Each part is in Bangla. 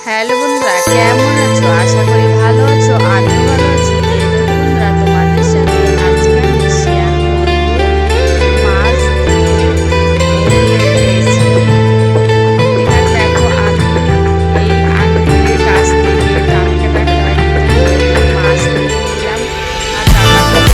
হ্যালো বন্ধুরা, কেমন আছো? আশা করি ভালো আছো। আমিও ভালো আছি। এই দেখো বন্ধুরা, তোমাদের সাথে আজকে আমি শেয়ার করবো মাছ দিয়ে মুরগির রেসিপি। এখানে দেখো, আমি এই আঙ্কেলের কাছ থেকে টাটকা টাটকা মাছ নিয়ে নিলাম। আর তারপর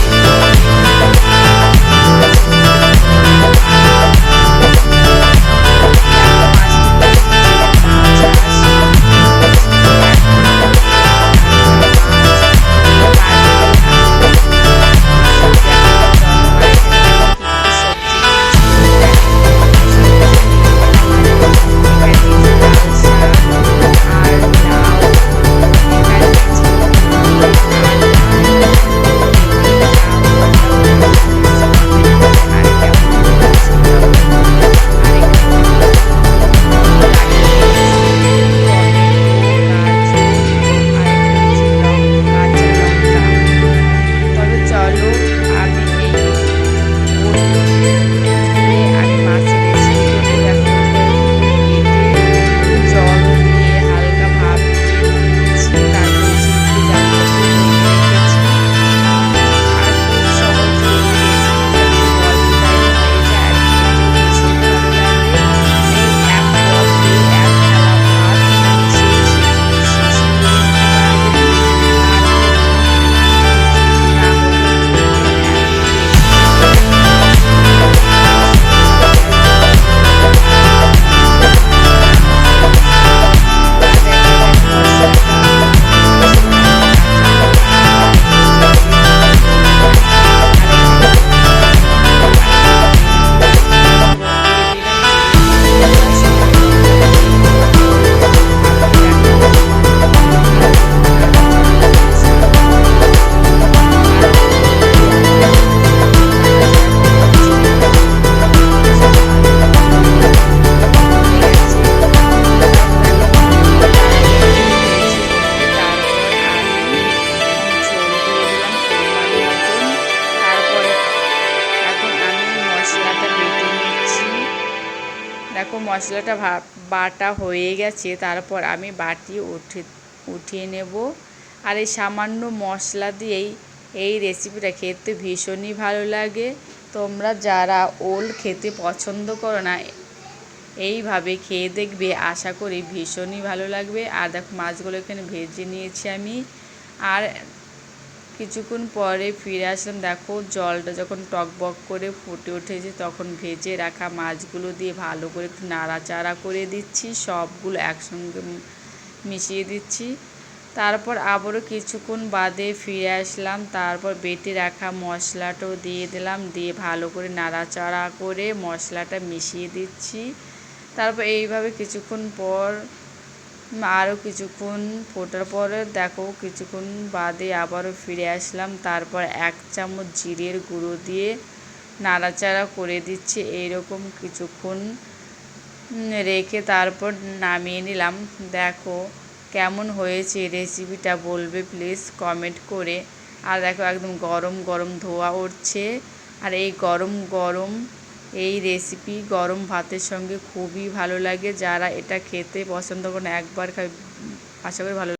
দেখো মশলাটা বাটা হয়ে গেছে। তারপর আমি উঠিয়ে নেব। আর এই সামান্য মশলা দিয়েই এই রেসিপিটা খেতে ভীষণই ভালো লাগে। তোমরা যারা ওল খেতে পছন্দ করো না, এইভাবে খেয়ে দেখবে, আশা করি ভীষণই ভালো লাগবে। আর দেখো মাছগুলো এখানে ভেজে নিয়েছি আমি। আর কিছুক্ষণ পরে ফিরে আসলাম। দেখো জলটা যখন টকবক করে ফুটে উঠেছে, তখন ভেজে রাখা মাছগুলো দিয়ে ভালো করে একটু নাড়াচাড়া করে দিচ্ছি। সবগুলো একসঙ্গে মিশিয়ে দিচ্ছি। তারপর আবারও কিছুক্ষণ বাদে ফিরে আসলাম। তারপর বেটে রাখা মশলাটাও দিয়ে দিলাম। দিয়ে ভালো করে নাড়াচাড়া করে মশলাটা মিশিয়ে দিচ্ছি। তারপর এইভাবে কিছুক্ষণ পর আরও কিছুক্ষণ ফোটার পরে দেখো কিছুক্ষণ বাদে আবারও ফিরে আসলাম। তারপর 1 চামচ জিরের গুঁড়ো দিয়ে নাড়াচাড়া করে দিচ্ছি। এইরকম কিছুক্ষণ রেখে তারপর নামিয়ে নিলাম। দেখো কেমন হয়েছে রেসিপিটা বলবে প্লিজ কমেন্ট করে। আর দেখো একদম গরম গরম ধোঁয়া উঠছে। আর এই গরম গরম এই রেসিপি গরম ভাতের সঙ্গে খুবই ভালো লাগে। যারা এটা খেতে পছন্দ করেন একবার খাই, আশা করি ভালো